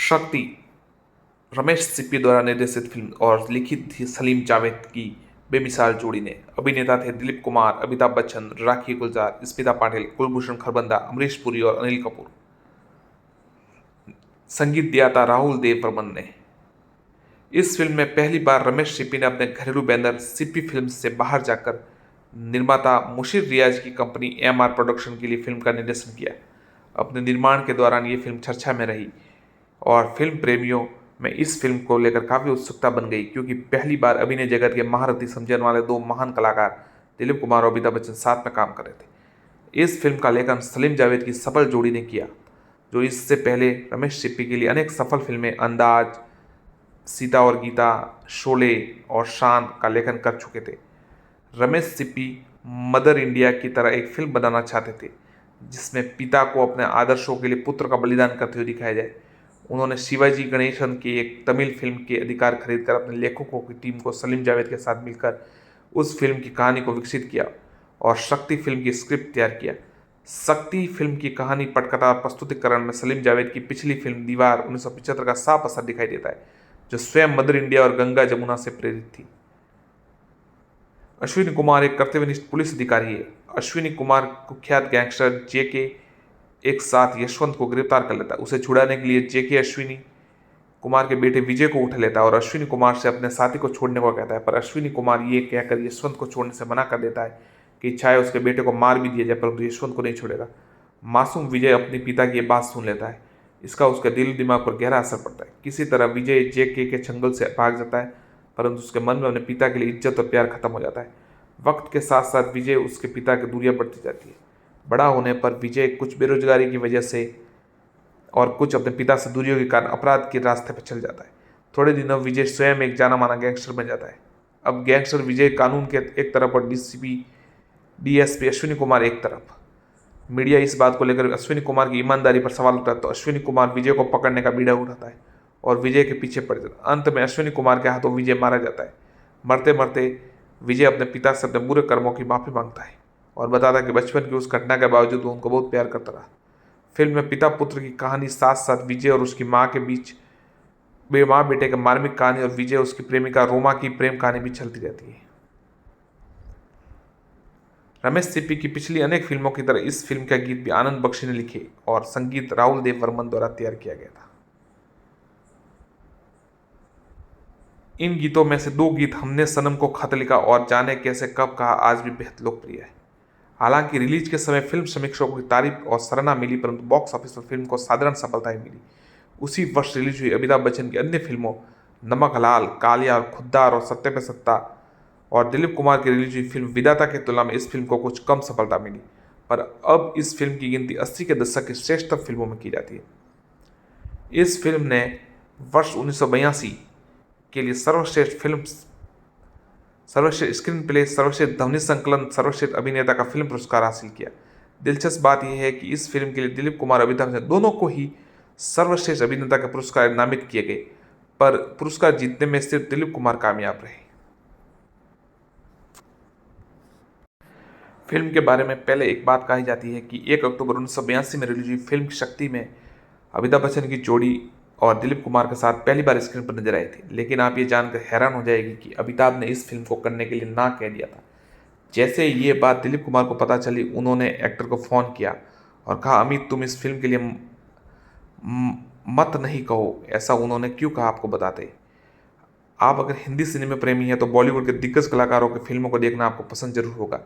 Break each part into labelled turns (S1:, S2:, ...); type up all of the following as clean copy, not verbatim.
S1: शक्ति रमेश सिप्पी द्वारा निर्देशित फिल्म और लिखित थी सलीम जावेद की बेमिसाल जोड़ी ने। अभिनेता थे दिलीप कुमार, अमिताभ बच्चन, राखी गुलजार, स्मिता पाटिल, कुलभूषण खरबंदा, अमरीश पुरी और अनिल कपूर। संगीत दिया था राहुल देव बर्मन ने। इस फिल्म में पहली बार रमेश सिप्पी ने अपने घरेलू बैनर सिप्पी फिल्म्स से बाहर जाकर निर्माता मुशीर रियाज की कंपनी एमआर प्रोडक्शन के लिए फिल्म का निर्देशन किया। अपने निर्माण के दौरान ये फिल्म चर्चा में रही और फिल्म प्रेमियों में इस फिल्म को लेकर काफ़ी उत्सुकता बन गई, क्योंकि पहली बार अभिनय जगत के महारथी समझने वाले दो महान कलाकार दिलीप कुमार और अमिताभ बच्चन साथ में काम कर रहे थे। इस फिल्म का लेखन सलीम जावेद की सफल जोड़ी ने किया, जो इससे पहले रमेश सिप्पी के लिए अनेक सफल फिल्में अंदाज, सीता और गीता, शोले और शान का लेखन कर चुके थे। रमेश सिप्पी मदर इंडिया की तरह एक फिल्म बनाना चाहते थे जिसमें पिता को अपने आदर्शों के लिए पुत्र का बलिदान करते हुए दिखाया जाए। उन्होंने शिवाजी गणेशन की एक तमिल फिल्म के अधिकार खरीदकर अपने लेखकों की टीम को सलीम जावेद के साथ मिलकर उस फिल्म की कहानी को विकसित किया और शक्ति फिल्म की स्क्रिप्ट तैयार किया। शक्ति फिल्म की कहानी, पटकथा और प्रस्तुतिकरण में सलीम जावेद की पिछली फिल्म दीवार 1975 का साफ असर दिखाई देता है, जो स्वयं मदर इंडिया और गंगा जमुना से प्रेरित थी। अश्विनी कुमार एक कर्तव्यनिष्ठ पुलिस अधिकारी है। अश्विनी कुमार कुख्यात गैंगस्टर जेके एक साथ यशवंत को गिरफ्तार कर लेता है। उसे छुड़ाने के लिए जेके अश्विनी कुमार के बेटे विजय को उठा लेता है और अश्विनी कुमार से अपने साथी को छोड़ने को कहता है, पर अश्विनी कुमार ये कहकर यशवंत को छोड़ने से मना कर देता है कि चाहे उसके बेटे को मार भी दिया जाए परंतु यशवंत को नहीं छोड़ेगा। मासूम विजय अपने पिता की ये बात सुन लेता है। इसका उसके दिल दिमाग पर गहरा असर पड़ता है। किसी तरह विजय जेके के चंगुल से भाग जाता है, परंतु उसके मन में अपने पिता के लिए इज्जत और प्यार खत्म हो जाता है। वक्त के साथ साथ विजय उसके पिता की दूरियां बढ़ती जाती है। बड़ा होने पर विजय कुछ बेरोजगारी की वजह से और कुछ अपने पिता से दूरियों के कारण अपराध के रास्ते पर चल जाता है। थोड़े दिनों विजय स्वयं एक जाना माना गैंगस्टर बन जाता है। अब गैंगस्टर विजय कानून के एक तरफ और डीएसपी अश्विनी कुमार एक तरफ। मीडिया इस बात को लेकर अश्विनी कुमार की ईमानदारी पर सवाल उठाता है, तो अश्विनी कुमार विजय को पकड़ने का बीड़ा उठाता है और विजय के पीछे पड़ जाता है। अंत में अश्विनी कुमार के हाथों विजय मारा जाता है। मरते मरते विजय अपने पिता से अपने बुरे कर्मों की माफी मांगता है और बताता है कि बचपन की उस घटना के बावजूद वो उनको बहुत प्यार करता रहा। फिल्म में पिता पुत्र की कहानी साथ साथ विजय और उसकी माँ के बीच माँ बेटे की मार्मिक कहानी और विजय उसकी प्रेमिका रोमा की प्रेम कहानी भी चलती रहती है। रमेश सिप्पी की पिछली अनेक फिल्मों की तरह इस फिल्म का गीत भी आनंद बख्शी ने लिखे और संगीत राहुल देव बर्मन द्वारा तैयार किया गया था। इन गीतों में से दो गीत हमने सनम को खत लिखा और जाने कैसे कब कहा आज भी बेहद लोकप्रिय है। हालांकि रिलीज के समय फिल्म समीक्षकों की तारीफ और सराहना मिली, परंतु बॉक्स ऑफिस पर फिल्म को साधारण सफलता ही मिली। उसी वर्ष रिलीज हुई अमिताभ बच्चन की अन्य फिल्मों नमक हलाल, कालिया, खुद्दार और सत्ते पे सत्ता और दिलीप कुमार की रिलीज हुई फिल्म विधाता की तुलना में इस फिल्म को कुछ कम सफलता मिली, पर अब इस फिल्म की गिनती 80 के दशक की श्रेष्ठतम फिल्मों में की जाती है। इस फिल्म ने वर्ष 1982 के लिए सर्वश्रेष्ठ फिल्म, सर्वश्रेष्ठ स्क्रीन प्ले, सर्वश्रेष्ठ ध्वनि संकलन, सर्वश्रेष्ठ अभिनेता का फिल्म पुरस्कार हासिल किया। दिलचस्प बात यह है कि इस फिल्म के लिए दिलीप कुमार और अमिताभ बच्चन दोनों को ही सर्वश्रेष्ठ अभिनेता के पुरस्कार नामित किए गए, पर पुरस्कार जीतने में सिर्फ दिलीप कुमार कामयाब रहे। फिल्म के बारे में पहले एक बात कही जाती है कि 1 अक्टूबर 1982 में रिलीज हुई फिल्म शक्ति में अमिताभ बच्चन की जोड़ी और दिलीप कुमार के साथ पहली बार स्क्रीन पर नजर आई थी। लेकिन आप ये जानकर हैरान हो जाएगी कि अमिताभ ने इस फिल्म को करने के लिए ना कह दिया था। जैसे ये बात दिलीप कुमार को पता चली, उन्होंने एक्टर को फ़ोन किया और कहा, अमित तुम इस फिल्म के लिए मत नहीं कहो। ऐसा उन्होंने क्यों कहा आपको बताते। आप अगर हिंदी सिनेमा प्रेमी हैं तो बॉलीवुड के दिग्गज कलाकारों की फिल्मों को देखना आपको पसंद जरूर होगा।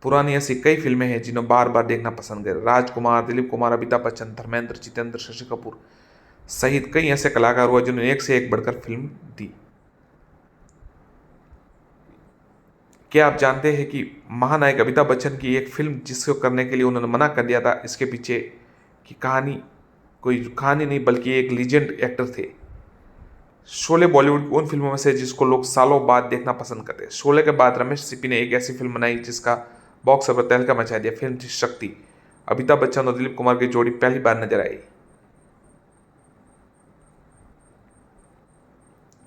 S1: पुरानी ऐसी कई फिल्में हैं जिन्हें बार बार देखना पसंद है। राजकुमार, दिलीप कुमार, अमिताभ बच्चन, धर्मेंद्र, जितेंद्र, शशि कपूर सहित कई ऐसे कलाकार हुए जिन्होंने एक से एक बढ़कर फिल्म दी। क्या आप जानते हैं कि महानायक अमिताभ बच्चन की एक फिल्म जिसको करने के लिए उन्होंने मना कर दिया था, इसके पीछे की कहानी कोई कहानी नहीं बल्कि एक लीजेंड एक्टर थे। शोले बॉलीवुड की उन फिल्मों में से जिसको लोग सालों बाद देखना पसंद करते हैं। शोले के बाद रमेश सिप्पी ने एक ऐसी फिल्म बनाई जिसका बॉक्स ऑफिस पर तहलका मचा दिया। फिल्म थी शक्ति। अमिताभ बच्चन और दिलीप कुमार की जोड़ी पहली बार नजर आई।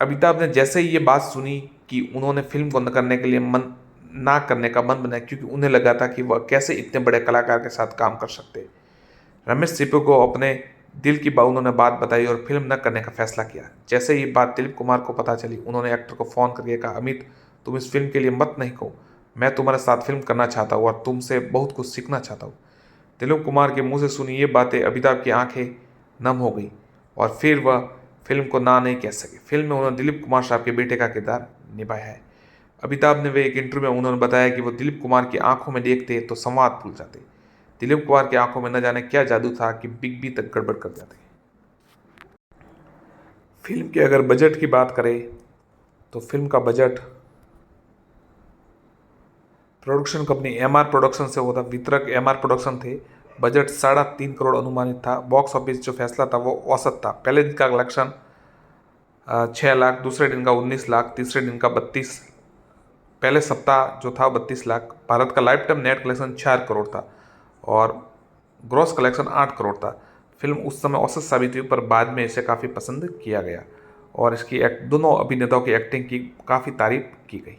S1: अमिताभ ने जैसे ही ये बात सुनी कि उन्होंने फिल्म को करने के लिए ना करने का मन बनाया, क्योंकि उन्हें लगा था कि वह कैसे इतने बड़े कलाकार के साथ काम कर सकते। रमेश सिप्पी को अपने दिल की उन्होंने बात बताई और फिल्म न करने का फैसला किया। जैसे ही बात दिलीप कुमार को पता चली, उन्होंने एक्टर को फ़ोन करके कहा, अमित, तुम इस फिल्म के लिए मत नहीं कहो, मैं तुम्हारे साथ फिल्म करना चाहता हूँ और तुमसे बहुत कुछ सीखना चाहता हूँ। दिलीप कुमार के मुंह से सुनी ये बातें अमिताभ की आंखें नम हो गई और फिर वह फिल्म को ना नहीं कह सके। फिल्म में उन्होंने दिलीप कुमार साहब के बेटे का किरदार निभाया है। अमिताभ ने वे एक इंटरव्यू में उन्होंने बताया कि वो दिलीप कुमार की आंखों में देखते तो संवाद भूल जाते। दिलीप कुमार की आंखों में न जाने क्या जादू था कि बिग बी तक गड़बड़ कर जाते। फिल्म के अगर बजट की बात करें तो फिल्म का budget production company MR production से होता, वितरक एमआर प्रोडक्शन थे। बजट 3.5 करोड़ अनुमानित था। बॉक्स ऑफिस जो फैसला था वो औसत था। पहले दिन का कलेक्शन 6 लाख, दूसरे दिन का 19 लाख, तीसरे दिन का 32, पहले सप्ताह जो था 32 लाख। भारत का life time net collection 4 crore था और ग्रॉस कलेक्शन 8 करोड़ था। फिल्म उस समय औसत साबित हुई, पर बाद में इसे काफ़ी पसंद किया गया और इसकी दोनों अभिनेताओं की एक्टिंग की काफ़ी तारीफ की गई।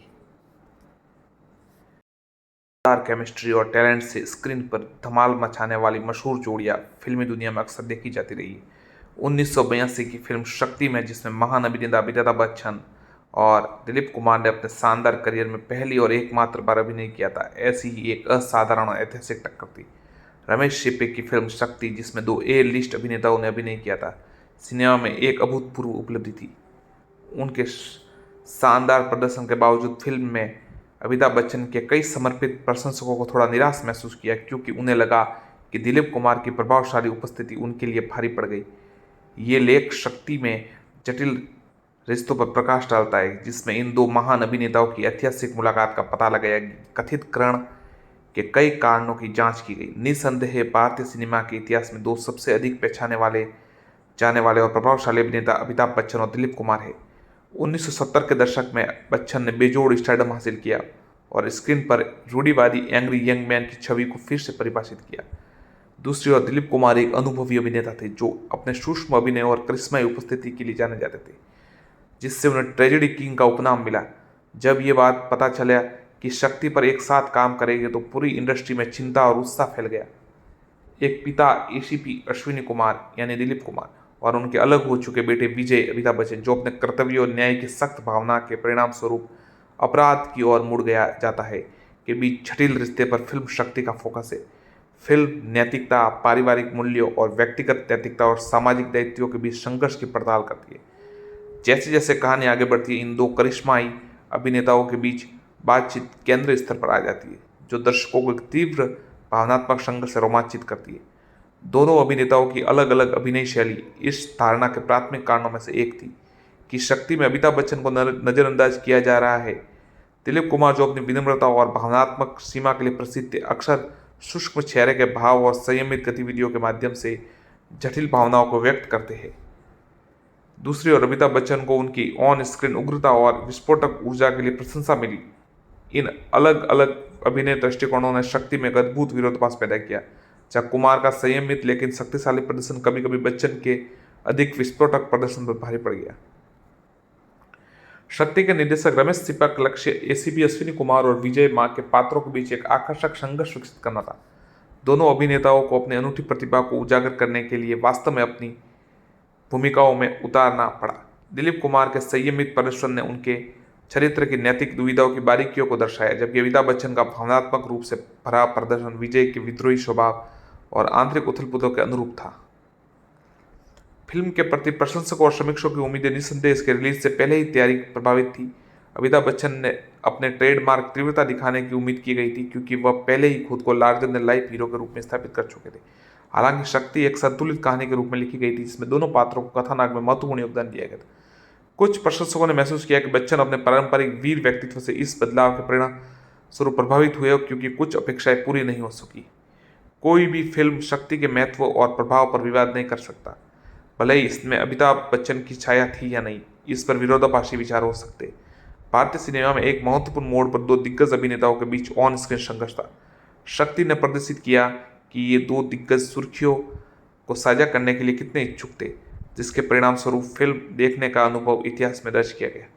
S1: केमिस्ट्री और टैलेंट से स्क्रीन पर धमाल मचाने वाली मशहूर जोड़ियां फिल्मी दुनिया में अक्सर देखी जाती रही है। 1982 की फिल्म शक्ति में, जिसमें महान अभिनेता अमिताभ बच्चन और दिलीप कुमार ने अपने शानदार करियर में पहली और एकमात्र बार अभिनय किया था, ऐसी ही एक असाधारण और ऐतिहासिक टक्कर थी रमेश सिप्पी की फिल्म शक्ति, जिसमें 2 ए लिस्ट अभिनेताओं ने अभिनय किया था। सिनेमा में एक अभूतपूर्व उपलब्धि थी। उनके शानदार प्रदर्शन के बावजूद फिल्म में अमिताभ बच्चन के कई समर्पित प्रशंसकों को थोड़ा निराश महसूस किया, क्योंकि उन्हें लगा कि दिलीप कुमार की प्रभावशाली उपस्थिति उनके लिए भारी पड़ गई। ये लेख शक्ति में जटिल रिश्तों पर प्रकाश डालता है, जिसमें इन 2 महान अभिनेताओं की ऐतिहासिक मुलाकात का पता लगाया गया। कथित करण के कई कारणों की जांच की गई। निस्संदेह भारतीय सिनेमा के इतिहास में 2 सबसे अधिक पहचाने जाने वाले और प्रभावशाली अभिनेता अमिताभ बच्चन और दिलीप कुमार है। 1970 के दशक में बच्चन ने बेजोड़ स्टारडम हासिल किया और स्क्रीन पर रूढ़िवादी एंग्री यंग मैन की छवि को फिर से परिभाषित किया। दूसरी ओर दिलीप कुमार एक अनुभवी अभिनेता थे, जो अपने सूक्ष्म अभिनय और करिश्माई उपस्थिति के लिए जाने जाते थे, जिससे उन्हें ट्रेजेडी किंग का उपनाम मिला। जब ये बात पता चला कि शक्ति पर एक साथ काम करेंगे तो पूरी इंडस्ट्री में चिंता और उत्साह फैल गया। एक पिता एसीपी अश्विनी कुमार यानी दिलीप कुमार और उनके अलग हो चुके बेटे विजय अमिताभ बच्चन, जो अपने कर्तव्य और न्याय की सख्त भावना के परिणाम स्वरूप अपराध की ओर मुड़ गया जाता है, के बीच जटिल रिश्ते पर फिल्म शक्ति का फोकस है। फिल्म नैतिकता, पारिवारिक मूल्यों और व्यक्तिगत नैतिकता और सामाजिक दायित्वों के बीच संघर्ष की पड़ताल करती है। जैसे जैसे कहानी आगे बढ़ती है, इन 2 करिश्माई अभिनेताओं के बीच बातचीत केंद्र स्तर पर आ जाती है, जो दर्शकों को एक तीव्र भावनात्मक संघर्ष से रोमांचित करती है। दोनों अभिनेताओं की अलग अलग अभिनय शैली इस धारणा के प्राथमिक कारणों में से एक थी कि शक्ति में अमिताभ बच्चन को नज़रअंदाज किया जा रहा है। दिलीप कुमार, जो अपनी विनम्रता और भावनात्मक सीमा के लिए प्रसिद्ध थे, अक्सर शुष्क चेहरे के भाव और संयमित गतिविधियों के माध्यम से जटिल भावनाओं को व्यक्त करते हैं। दूसरी ओर अमिताभ बच्चन को उनकी ऑन स्क्रीन उग्रता और विस्फोटक ऊर्जा के लिए प्रशंसा मिली। इन अलग अलग अभिनय दृष्टिकोणों ने शक्ति में एक अद्भुत विरोधाभास पैदा किया, जहाँ कुमार का संयमित लेकिन शक्तिशाली प्रदर्शन कभी कभी बच्चन के अधिक विस्फोटक प्रदर्शन पर भारी पड़ गया। शक्ति के निर्देशक रमेश सिप्पी का लक्ष्य एसीपी अश्विनी कुमार और विजय माँ के पात्रों के बीच एक आकर्षक संघर्ष विकसित करना था। दोनों अभिनेताओं को अपनी अनूठी प्रतिभा को उजागर करने के लिए वास्तव में अपनी भूमिकाओं में उतारना पड़ा। दिलीप कुमार के संयमित प्रदर्शन ने उनके चरित्र की नैतिक दुविधाओं की बारीकियों को दर्शाया, जबकि अमिताभ बच्चन का भावनात्मक रूप से भरा प्रदर्शन विजय के विद्रोही स्वभाव और आंतरिक उथल-पुथल के अनुरूप था। फिल्म के प्रति प्रशंसकों और समीक्षकों की उम्मीदें निस्संदेह इसके रिलीज से पहले ही तैयारी प्रभावित थी। अमिताभ बच्चन ने अपने ट्रेडमार्क तीव्रता दिखाने की उम्मीद की गई थी, क्योंकि वह पहले ही खुद को लार्जर देन लाइफ हीरो के रूप में स्थापित कर चुके थे। हालांकि शक्ति एक संतुलित कहानी के रूप में लिखी गई थी, जिसमें दोनों पात्रों को कथानक में महत्वपूर्ण योगदान दिया गया था। कुछ प्रशंसकों ने महसूस किया कि बच्चन अपने पारंपरिक वीर व्यक्तित्व से इस बदलाव के परिणाम स्वरूप प्रभावित हुए, क्योंकि कुछ अपेक्षाएं पूरी नहीं हो सकी। कोई भी फिल्म शक्ति के महत्व और प्रभाव पर विवाद नहीं कर सकता, भले ही इसमें अमिताभ बच्चन की छाया थी या नहीं। इस पर विरोधाभासी विचार हो सकते। भारतीय सिनेमा में एक महत्वपूर्ण मोड़ पर 2 दिग्गज अभिनेताओं के बीच ऑन स्क्रीन संघर्ष था। शक्ति ने प्रदर्शित किया कि ये 2 दिग्गज सुर्खियों को साझा करने के लिए कितने इच्छुक थे, जिसके परिणाम स्वरूप फिल्म देखने का अनुभव इतिहास में दर्ज किया गया।